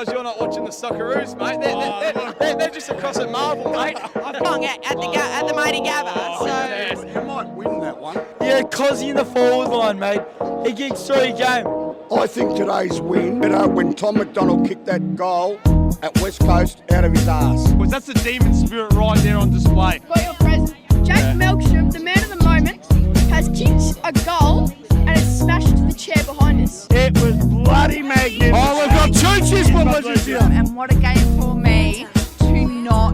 surprised you're not watching the Socceroos, mate. They're just across at Marvel, mate. At the mighty Gabba. So You might win that one. Yeah, Cozzy in the forward line, mate. He kicks 3 game. I think today's win, when Tom McDonald kicked that goal at West Coast out of his arse. Because that's the demon spirit right there on display. For your present, Jack Melksham, the man of the moment, has kicked a goal and has smashed the chair behind us. It was bloody magnificent. Oh, we've got 2 cheers blizzards here. And what a game for me to not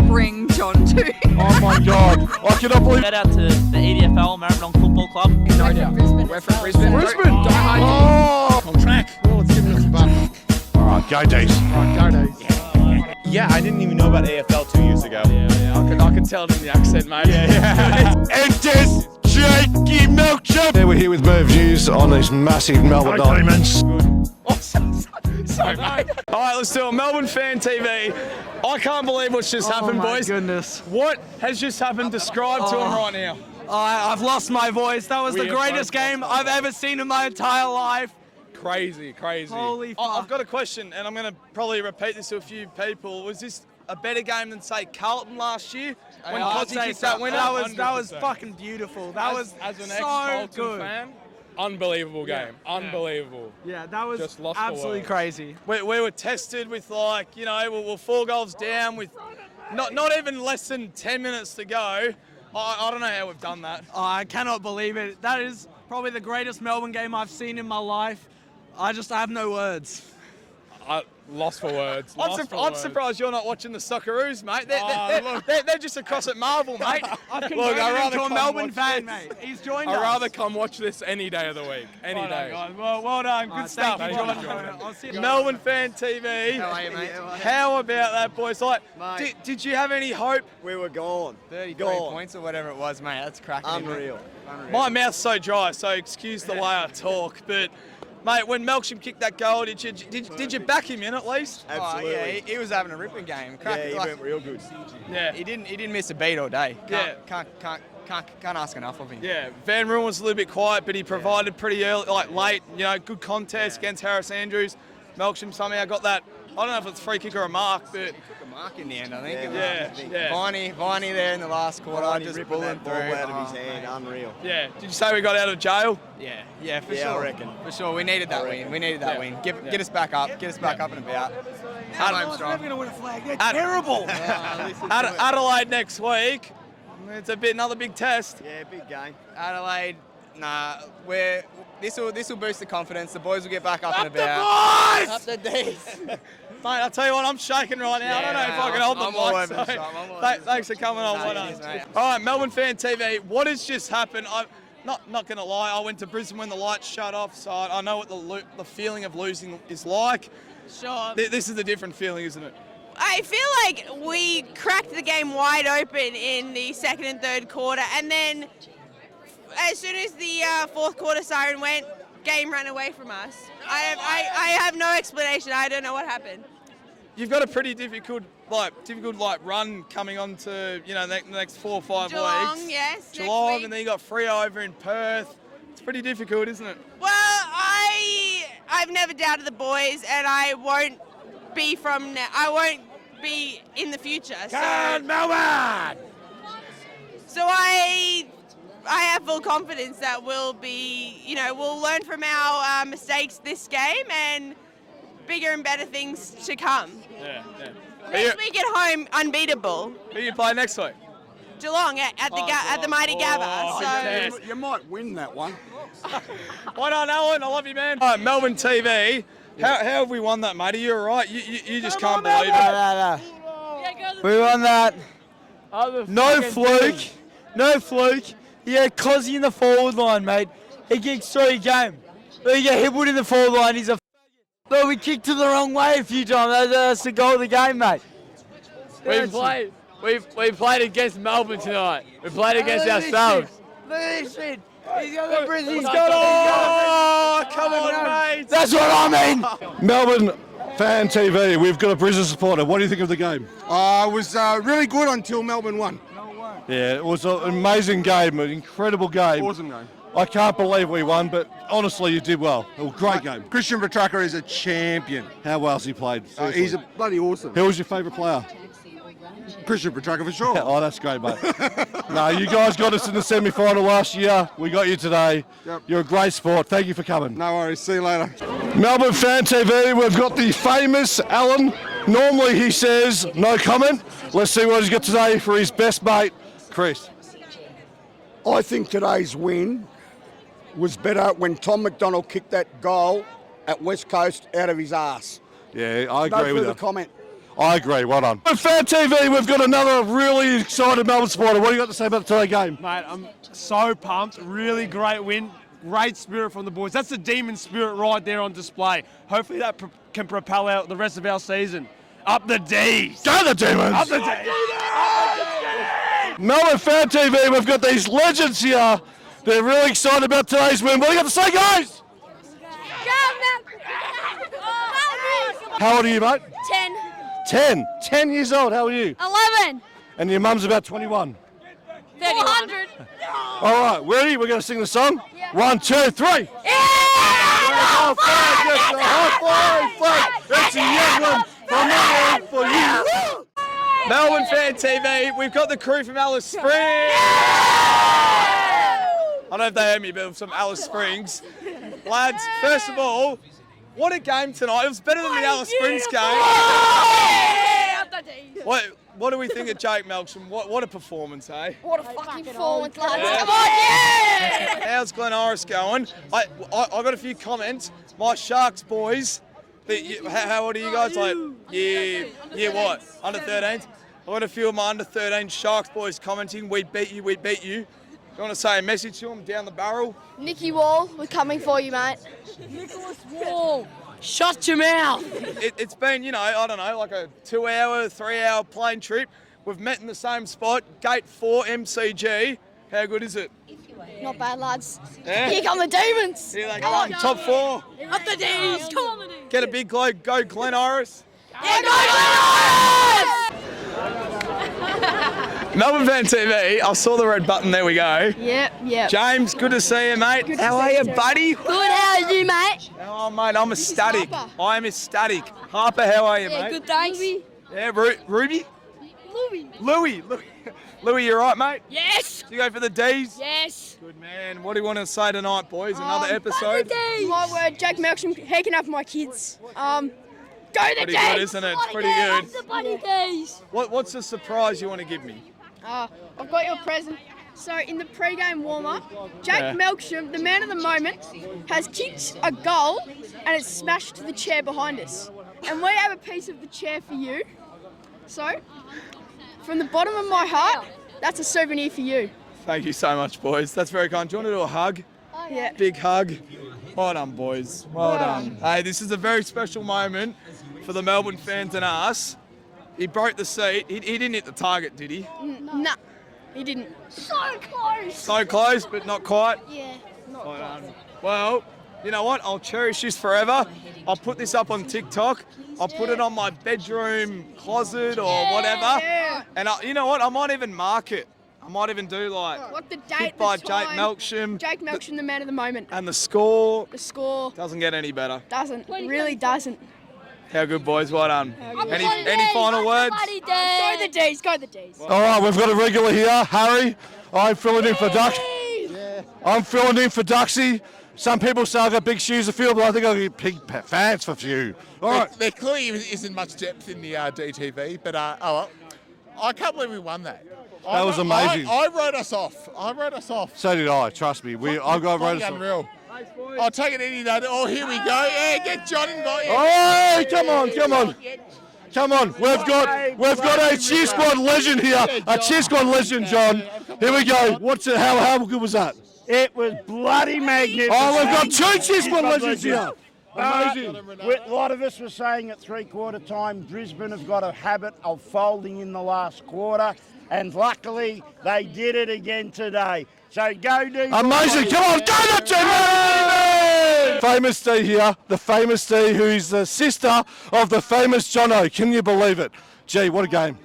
bring John to. Oh my God, I cannot believe. Shout out to the EDFL Melbourne Football Club. We're from Brisbane. Brisbane. Oh, On track. well, it's giving us a buck. All right, go Dees. Yeah, I didn't even know about AFL 2 years ago. I could tell it in the accent, mate. Enters Jakey Melksham. There we're here with Merv News on these massive Melbourne Diamonds. Sorry, mate. All right, let's do it. Melbourne Fan TV. I can't believe what's just happened, boys. Goodness. What has just happened? Describe to him right now. I've lost my voice. That was the greatest game I've ever seen in my entire life. Crazy. Holy fuck. I've got a question, and I'm going to probably repeat this to a few people. Was this a better game than, say, Carlton last year? When I'd Cozzy say kicked so. that winner? That was fucking beautiful. That was as an so ex-Carlton good. fan, unbelievable game. Unbelievable. Yeah, that was Just lost for absolutely words. crazy. We were tested with, like, we're 4 goals down with not even less than 10 minutes to go. I don't know how we've done that. I cannot believe it. That is probably the greatest Melbourne game I've seen in my life. I have no words. Lost for words. I'm surprised you're not watching the Socceroos, mate. They're just across at Marvel, mate. I've converted him to a Melbourne fan, mate. He's joined us. I'd rather come watch this any day of the week. Any day. Guys. Well done. Good stuff. Thank you, John. I'll see you. Melbourne Fan TV. How are you, mate? How about that, boys? Like, Mate. did you have any hope? We were gone. 33 points or whatever it was, mate. That's cracking. Unreal. My mouth's so dry, so excuse the way I talk, but. Mate, when Melksham kicked that goal, did you back him in at least? Absolutely. Oh, yeah, he was having a ripping game. Yeah, he went real good. Yeah. He didn't miss a beat all day. Can't ask enough of him. Yeah, Van Ruin was a little bit quiet, but he provided pretty early, late. good contest against Harris Andrews. Melksham somehow got that. I don't know if it's a free kick or a mark, but Took a mark in the end, I think. yeah. Viney there in the last quarter, just ripping pulling that ball through. out of his hand. mate. Unreal. yeah. Did you say we got out of jail? Yeah, for Yeah, sure. I reckon. For sure, we needed that win. We needed that win. Get us back up. Get us back up and about. Home strong. going to win a flag. They're terrible. Adelaide next week. It's another big test. Yeah, big game. Adelaide, nah. This will boost the confidence. The boys will get back up and about. Up the D's. Mate, I'll tell you what, I'm shaking right now. I don't know if I can hold the I'm all mic. over the so shop, I'm all over thanks for coming on. Well done. cheers, mate. All right, Melbourne Fan TV. What has just happened? I'm not going to lie. I went to Brisbane when the lights shut off, so I know what the feeling of losing is like. sure. This is a different feeling, isn't it? I feel like we cracked the game wide open in the second and third quarter, and then as soon as the fourth quarter siren went, game ran away from us. I have no explanation. I don't know what happened. You've got a pretty difficult run coming on to the next 4 or 5 Geelong, weeks. yes. next Geelong, week. and then you got Freo over in Perth. It's pretty difficult, isn't it? Well, I've never doubted the boys, and I won't be from now. I won't be in the future. Melbourne! So I have full confidence that we'll be, we'll learn from our mistakes this game and bigger and better things to come. Yeah. Next week at home, unbeatable. Who you play next week? Geelong at the mighty Gabba. So You might win that one. Why not, Alan? I love you, man. All right, Melbourne TV. How have we won that, mate? Are you all right? You just can't believe it. No. We won that. No fluke. No fluke. Yeah, Cozzy in the forward line, mate. He kicks 3 game. We get Hibwood in the forward line. He's a Look, we kicked to the wrong way a few times. That's the goal of the game, mate. We played against Melbourne tonight. We played against ourselves. Look at this shit. He's got the Brisbane. He's got it. Come on, mate. That's what I mean. Melbourne Fan TV, we've got a Brisbane supporter. What do you think of the game? It was really good until Melbourne won. Yeah, it was an amazing game, an incredible game. Awesome game. I can't believe we won, but honestly, you did well. It was a great game. Christian Petrarca is a champion. How well's he played? He's a bloody awesome. Who was your favourite player? Christian Petrarca for sure. Oh, that's great, mate. No, you guys got us in the semi-final last year. We got you today. Yep. You're a great sport. Thank you for coming. No worries. See you later. Melbourne Fan TV, we've got the famous Alan. Normally he says no comment. Let's see what he's got today for his best mate, Chris. I think today's win was better when Tom McDonald kicked that goal at West Coast out of his arse. Yeah, I No agree with further you. comment. I agree, well done. Fan TV, we've got another really excited Melbourne supporter. What do you got to say about today's game? Mate, I'm so pumped. Really great win. Great spirit from the boys. That's the demon spirit right there on display. Hopefully that can propel out the rest of our season. Up the D's. Go the Demons! Up the D's. Melbourne Fan TV, we've got these legends here. They're really excited about today's win. What do you got to say, guys? How old are you, mate? 10. 10. 10 years old. How are you? 11. And your mum's about 21. 400. All right, ready? We're going to sing the song? Yeah. 1, 2, 3. Yeah! It's a young one from Melbourne for you. Melbourne Fan TV, we've got the crew from Alice Springs. I don't know if they heard me, but from Alice Springs. Lads, first of all, what a game tonight. It was better than the Alice Springs game. What do we think of Jake Melksham? What a performance, eh? What a fucking performance, lads. Yeah. Come on, yeah! How's Glen Iris going? I got a few comments. My Sharks boys, how old are you guys? Like, year what? Under 13s? I got a few of my under 13 Sharks boys commenting, we beat you, we beat you. You want to say a message to them down the barrel? Nicky Wall, we're coming for you, mate. Nicholas Wall, shut your mouth. It's been, you know, I don't know, like a 2-hour, 3-hour plane trip. We've met in the same spot, Gate 4 MCG. How good is it? Not bad, lads. Yeah. Here come the demons. Here they come, top 4. Up the D's, come on the D's. Get a big go Glen Iris. Yeah, go Iris! Melbourne Fan TV, I saw the red button, there we go. Yep. James, good to see you, mate. Good to How see are you you, too. buddy? Good, how are you, mate? Oh, mate, I'm ecstatic. Harper. I am ecstatic. Harper, how are you, Yeah, mate? good, thanks. Yeah, Ruby? Louis. Louis, you right, mate? Yes. Do you go for the D's? Yes. Good man. What do you want to say tonight, boys? Another episode? My word, Jake Melksham, he can have my kids. Go the Pretty D's. good, isn't it? It's pretty good. The bloody D's. What's the surprise you want to give me? I've got your present. So in the pre-game warm-up, Jake Yeah. Melksham, the man of the moment, has kicked a goal and it's smashed the chair behind us. And we have a piece of the chair for you. So, from the bottom of my heart, that's a souvenir for you. Thank you so much, boys. That's very kind. Do you want to do a hug? Yeah. Big hug. Well done, boys. Well done. Hey, this is a very special moment for the Melbourne fans and us. He broke the seat. He didn't hit the target, did he? Nah, he didn't. So close. So close, but not quite. Yeah. Well done. Well, you know what? I'll cherish this forever. I'll put this up on TikTok. I'll put it on my bedroom closet or whatever. Yeah. And you know what? I might even mark it. I might even do like What the date, hit by the Jake time. Melksham. Jake Melksham, the man of the moment. And the score The score doesn't get any better. doesn't, really doesn't. How good, boys. Well done. Any final words? Go the D's, go the D's. All right, we've got a regular here, Harry. I'm filling in for Duck. I'm filling in for Duxie. Some people say I've got big shoes to fill, but I think I'll get big fans for few. All right. There clearly isn't much depth in the DTV, but I can't believe we won that. That was amazing. I wrote us off. So did I, trust me. I've got Fucking Rhoda. unreal. I'll take it any day. Oh, here we go. Yeah, get John involved. Oh, come on. We've got a cheer squad legend here. A cheer squad legend, John. Here we go. How good was that? It was bloody magnificent. Oh, we've got 2 cheer squad legends here. Amazing. A lot of us were saying at three-quarter time, Brisbane have got a habit of folding in the last quarter, and luckily they did it again today. So go D. Amazing. Come on, go the Demons! Famous D here, the famous D, who is the sister of the famous Jono. Can you believe it? Gee, what a game.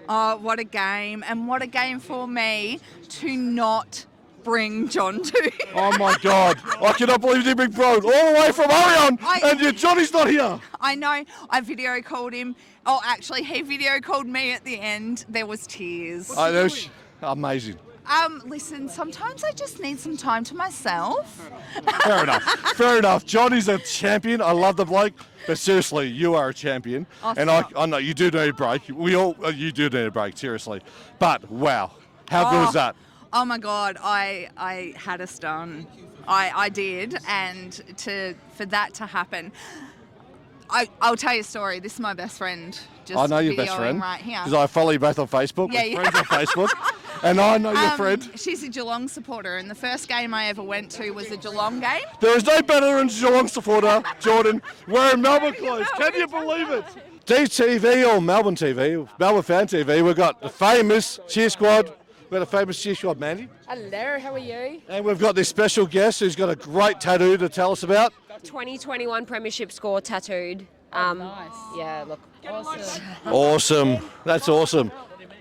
Oh, what a game. And what a game for me to not bring John to. Oh my God! I cannot believe you bring Bro all the way from Orion, and your Johnny's not here. I know. I video called him. Oh, actually, he video called me at the end. There was tears. Amazing. Listen, sometimes I just need some time to myself. Fair enough. Fair enough. Johnny's a champion. I love the bloke. But seriously, you are a champion. Oh, and I know you do need a break. You do need a break, seriously. But wow, how good was that? Oh my God, I had a stun. I did, and for that to happen, I'll tell you a story. This is my best friend. Just I know your best friend right here. because I follow you both on Facebook. Yeah, We're friends on Facebook, and I know your friend. She's a Geelong supporter, and the first game I ever went to was a Geelong game. There is no better than Geelong supporter, Jordan. We're in Melbourne clothes. Can you believe it? DTV or Melbourne TV, Melbourne Fan TV. We've got the famous cheer squad. We've got a famous cheer squad, Mandy. Hello, how are you? And we've got this special guest who's got a great tattoo to tell us about. 2021 Premiership score tattooed. Nice. Yeah, look. Awesome. Awesome. That's awesome.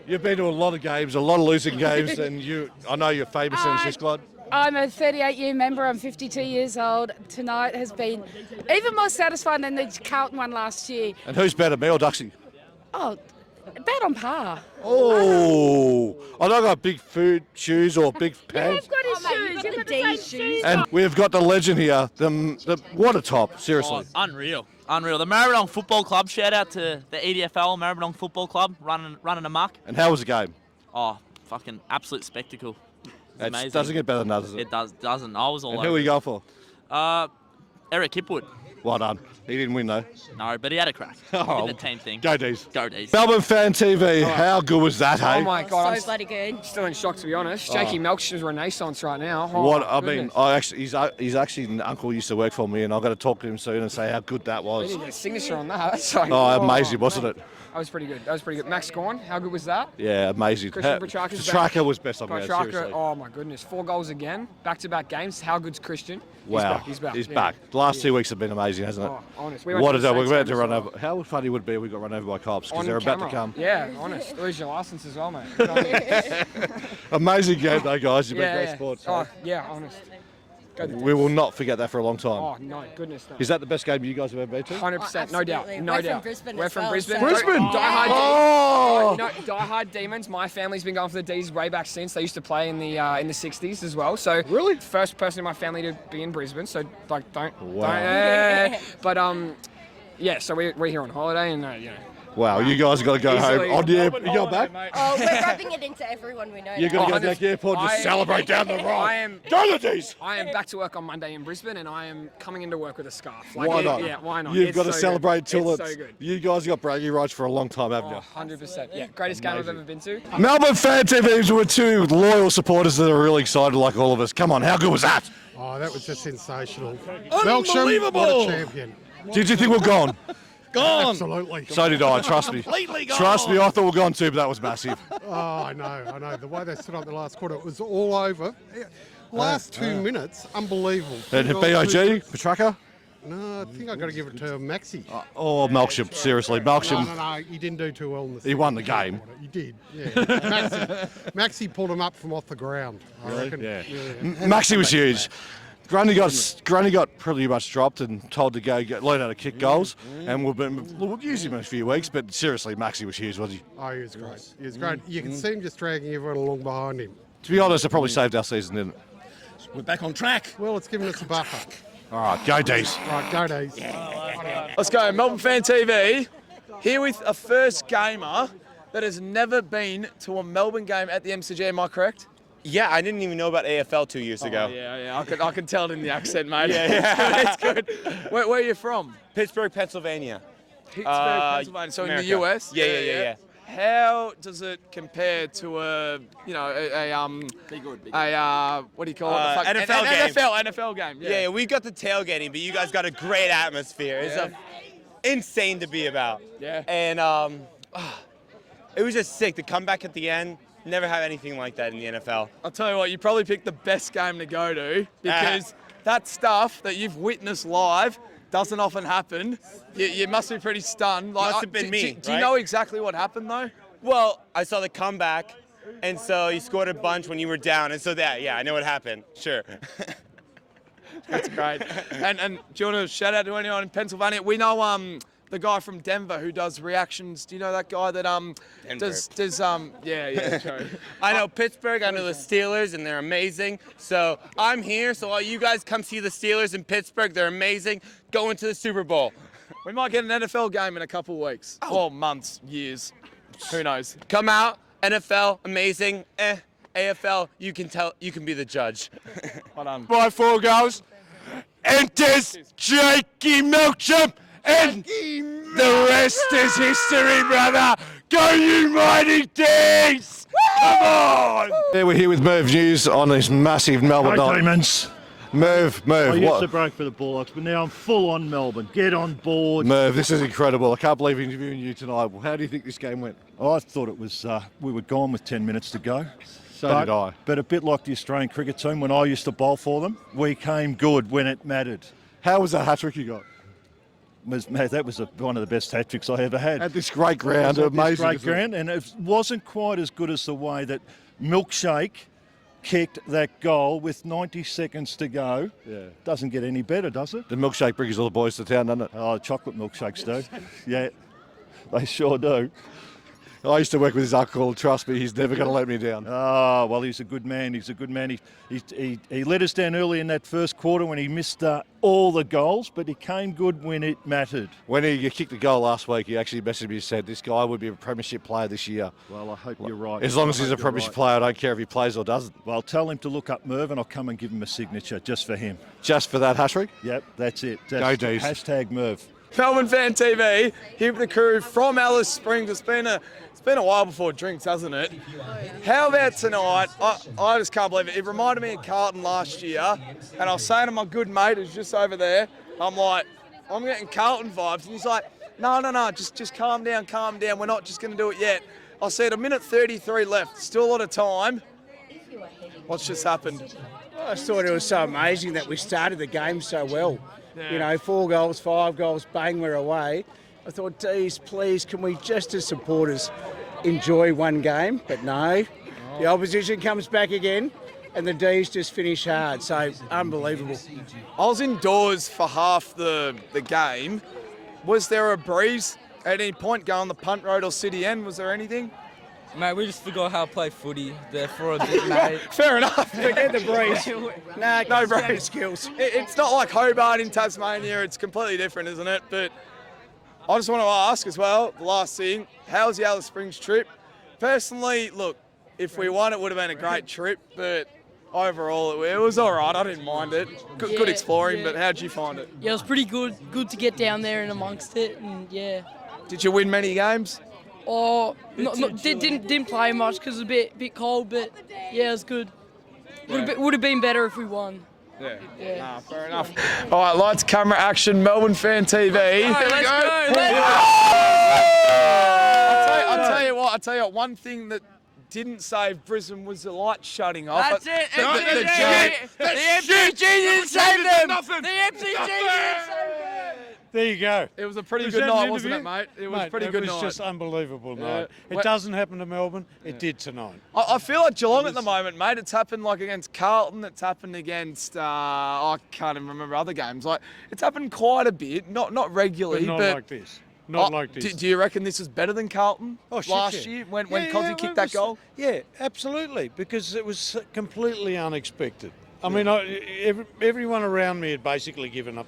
You've been to a lot of games, a lot of losing games, and I know you're famous in the cheer squad. I'm a 38-year member. I'm 52 years old. Tonight has been even more satisfying than the Carlton one last year. And who's better, me or Duxie? Oh, about on par. Oh, I don't got big food shoes or big pants. You've got his shoes. You've got the DEES shoes. And we've got the legend here. What a top, seriously. Oh, unreal. The Maribyrnong Football Club. Shout out to the EDFL Maribyrnong Football Club running amok. And how was the game? Oh, fucking absolute spectacle. It's amazing. It doesn't get better than that, does it? It doesn't. I was all and over. Who were you going for? Eric Hipwood. Well done. He didn't win though. No, but he had a crack. Oh, did the team thing. Go D's. Go D's. Melbourne Fan TV. How good was that, hey? Oh my God, So bloody good. still in shock to be honest. Jakey Melksham's renaissance right now. He's actually an uncle used to work for me, and I've got to talk to him soon and say how good that We was. need to get a signature on that. That's like, Amazing, wasn't it? That was pretty good. Max Gorn, how good was that? Yeah, amazing. Christian Petrarca's Petrarca was best on there, seriously. Oh my goodness, 4 goals again, back-to-back games. How good's Christian? Wow, He's back. He's back. The last 2 weeks have been amazing, hasn't it? Oh, honest. What a day. We're about to run over. How funny would it be if we got run over by cops because they're about to come? Yeah, honest. Lose your license as well, mate. Good on you. Amazing game though, guys. You've been great sports. Oh, yeah, honest. We will not forget that for a long time. Oh, no, goodness no. Is that the best game you guys have ever been to? 100%, no doubt. No We're doubt. from Brisbane We're as from well, Brisbane. so- Brisbane? Diehard Demons. My family's been going for the D's way back since. They used to play in the 60s as well. So really, first person in my family to be in Brisbane. So like, don't. But yeah. So we're here on holiday, and you know. Wow, you guys got to go home. On the air, you go back? Oh, we're rubbing it into everyone we know. You're going to go back to the airport and just celebrate down the road. Go the D's! I am back to work on Monday in Brisbane, and I am coming into work with a scarf. Why not? Yeah, why not? You've got to celebrate till it's so good. You guys got bragging rights for a long time, haven't you? 100%. Yeah, greatest game I've ever been to. Melbourne Fan TV were 2 loyal supporters that are really excited like all of us. Come on, how good was that? Oh, that was just sensational. Unbelievable! Melksham, what a champion. Did you think we're gone? Gone. Absolutely. So did I, trust me. Completely gone. Trust me, I thought we were gone too, but that was massive. Oh, I know. The way they stood up the last quarter, it was all over. Last 2 minutes, unbelievable. And BOG, Petrarca? No, I think I've got to give it to Maxi. Oh, Melksham, seriously. Melksham. No, he didn't do too well in the He won the game. He did, yeah. Maxi pulled him up from off the ground, I reckon. Yeah. Maxi was huge. Grundy got pretty much dropped and told to go learn how to kick goals, and we'll use him in a few weeks. But seriously, Maxi was huge, wasn't he? Oh, he was great. He was great. You can see him just dragging everyone along behind him. To be honest, it probably saved our season, didn't it? We're back on track. Well, it's given us a buffer. All right, go D's. Right, go D's. Let's go, Melbourne Fan TV. Here with a first gamer that has never been to a Melbourne game at the MCG. Am I correct? Yeah, I didn't even know about AFL 2 years ago. Yeah. I could tell it in the accent, mate. Yeah. It's good. Where are you from? Pittsburgh, Pennsylvania. Pittsburgh, Pennsylvania. So America. in the US? Yeah. How does it compare to a what do you call it? NFL game. Yeah, we got the tailgating, but you guys got a great atmosphere. It's insane to be about. Yeah. And it was just sick. The comeback at the end, never have anything like that in the NFL. I'll tell you what, you probably picked the best game to go to because that stuff that you've witnessed live doesn't often happen. You must be pretty stunned. Must have been me. Do you know exactly what happened though? Well, I saw the comeback, and so you scored a bunch when you were down, and so I know what happened. Sure. That's great. And do you want to shout out to anyone in Pennsylvania? We know the guy from Denver who does reactions. Do you know that guy that does yeah, true. I know Pittsburgh, I know the Steelers, and they're amazing. So I'm here, so all you guys come see the Steelers in Pittsburgh. They're amazing. Go into the Super Bowl. We might get an NFL game in a couple of weeks. Well, months, years. Who knows? Come out, NFL, amazing. AFL, you can be the judge. Well done. By 4 goals, enters Jakey Melksham, and the rest is history, brother. Go you mighty DEES! Come on! Yeah, we're here with Merv News on this massive Melbourne night. Demons. Merv, I used what? to break for the Bullocks, but now I'm full on Melbourne. Get on board. Merv, this is incredible. I can't believe interviewing you tonight. How do you think this game went? I thought it was, we were gone with 10 minutes to go. So did I. But a bit like the Australian cricket team, when I used to bowl for them, we came good when it mattered. How was that hat-trick you got? That was one of the best hat-tricks I ever had. At this great ground, amazing. Great ground, and it wasn't quite as good as the way that Milkshake kicked that goal with 90 seconds to go. Yeah. Doesn't get any better, does it? The milkshake brings all the boys to town, doesn't it? Oh, chocolate milkshakes do. Yeah, they sure do. I used to work with his uncle. Trust me, he's never going to let me down. Oh, well, he's a good man. He's a good man. He let us down early in that first quarter when he missed all the goals, but he came good when it mattered. When he kicked the goal last week, he actually messaged me and said, this guy would be a premiership player this year. Well, I hope you're right. As long as he's a premiership player, I don't care if he plays or doesn't. Well, tell him to look up Merv and I'll come and give him a signature just for him. Just for that hat-trick? Yep, that's it. Go DEES. Hashtag Merv. Melbourne Fan TV, here with the crew from Alice Springs. It's been a while before drinks, hasn't it? How about tonight? I just can't believe it. It reminded me of Carlton last year, and I was saying to my good mate who's just over there, I'm like, I'm getting Carlton vibes, and he's like, no, just calm down. We're not just going to do it yet. I said, a minute 33 left, still a lot of time. What's just happened? I just thought it was so amazing that we started the game so well. Yeah. You know, 4 goals, 5 goals, bang, we're away. I thought, geez, please, can we just as supporters enjoy one game? But no, the opposition comes back again and the D's just finish hard. So, unbelievable. I was indoors for half the game. Was there a breeze at any point going the punt road or city end? Was there anything? Mate, we just forgot how to play footy there for a bit, mate. Fair enough. Forget the breeze. No breeze. Skills. It's not like Hobart in Tasmania. It's completely different, isn't it? But I just want to ask as well, the last thing, how was the Alice Springs trip? Personally, look, if we won, it would have been a great trip, but overall, it was all right. I didn't mind it. Good exploring, but how'd you find it? Yeah, it was pretty good. Good to get down there and amongst it, and yeah. Did you win many games? Didn't play much because it was a bit cold, but yeah, it was good. Would have been better if we won. Yeah. Nah, fair enough. All right, lights, camera, action. Melbourne Fan TV. All right, let's go. I'll tell you what. One thing that didn't save Brisbane was the lights shutting off. That's it. The MCG didn't save them. The MCG didn't save them. There you go. It was a pretty good night, wasn't it, mate? It was a pretty good night. It was just unbelievable night. It doesn't happen to Melbourne. It did tonight. I feel like Geelong at the moment, mate. It's happened like against Carlton. It's happened against I can't even remember other games. Like it's happened quite a bit, not regularly, but not like this. Not like this. Do you reckon this is better than Carlton last year when Cozzy kicked that goal? Yeah, absolutely, because it was completely unexpected. I mean, everyone around me had basically given up.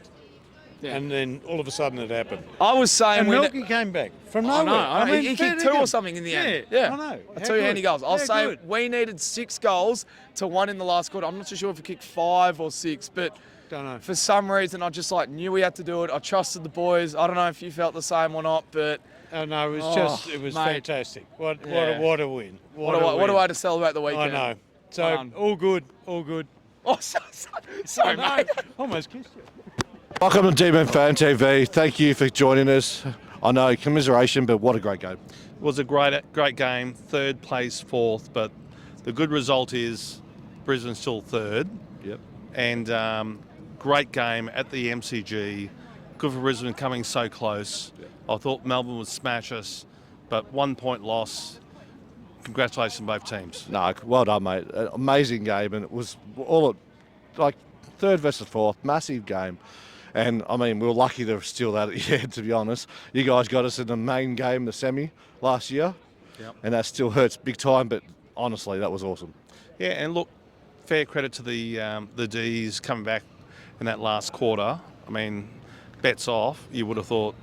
Yeah. And then all of a sudden it happened. I was saying... And Melky came back from nowhere. I know. He kicked 2 or something in the end. Yeah. I know. I'll tell you how many goals. I'll say we needed 6 goals to 1 in the last quarter. I'm not too sure if we kicked 5 or 6, but don't know. For some reason I just knew we had to do it. I trusted the boys. I don't know if you felt the same or not, but... Oh, no, it was it was fantastic. What a win. What a way to celebrate the weekend. I know. So, all good. Oh, sorry, mate. Almost kissed you. Welcome to Melbourne Fan TV. Thank you for joining us. I know, commiseration, but what a great game. It was a great game. 3rd place, 4th, but the good result is Brisbane's still 3rd. Yep. And great game at the MCG. Good for Brisbane coming so close. Yep. I thought Melbourne would smash us, but 1 point loss. congratulations to both teams. No, well done, mate. Amazing game, and it was all like third versus fourth, massive game. And I mean, we were lucky to steal that at the end, to be honest. You guys got us in the main game, the semi last year, and that still hurts big time. But honestly, that was awesome. Yeah, and look, fair credit to the DEES coming back in that last quarter. I mean, bets off. You would have thought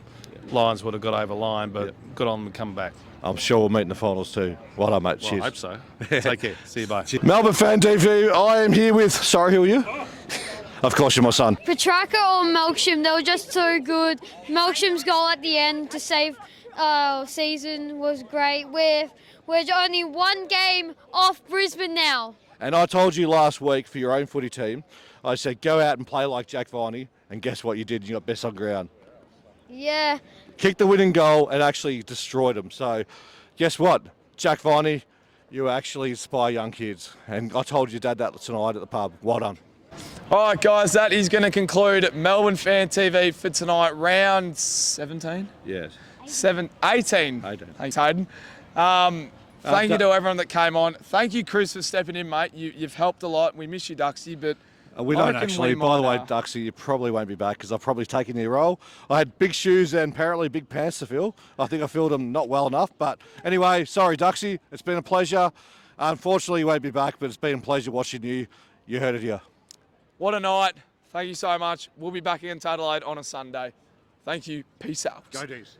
Lions would have got over line, but good on them coming back. I'm sure we'll meet in the finals too. Well done, mate. Well, Cheers. I hope so. Take care. See you. Bye. Melbourne Fan TV. I am here with. Sorry, who are you? Of course, you're my son. Petrarca or Melksham, they were just so good. Melksham's goal at the end to save our season was great. We're only one game off Brisbane now. And I told you last week for your own footy team, I said go out and play like Jack Viney, and guess what you did? You got best on ground. Yeah. Kicked the winning goal and actually destroyed them. So guess what? Jack Viney, you actually inspire young kids. And I told your dad that tonight at the pub. Well done. All right, guys, that is going to conclude Melbourne Fan TV for tonight, round 17? Yes. 18. Thanks, Hayden. Thank you to everyone that came on. Thank you, Chris, for stepping in, mate. You've helped a lot. We miss you, Duxie, but we don't actually. By the way, Duxie, you probably won't be back because I've probably taken your role. I had big shoes and apparently big pants to fill. I think I filled them not well enough. But anyway, sorry, Duxie. It's been a pleasure. Unfortunately, you won't be back, but it's been a pleasure watching you. You heard it here. What a night. Thank you so much. We'll be back against Adelaide on a Sunday. Thank you. Peace out. Go Dees.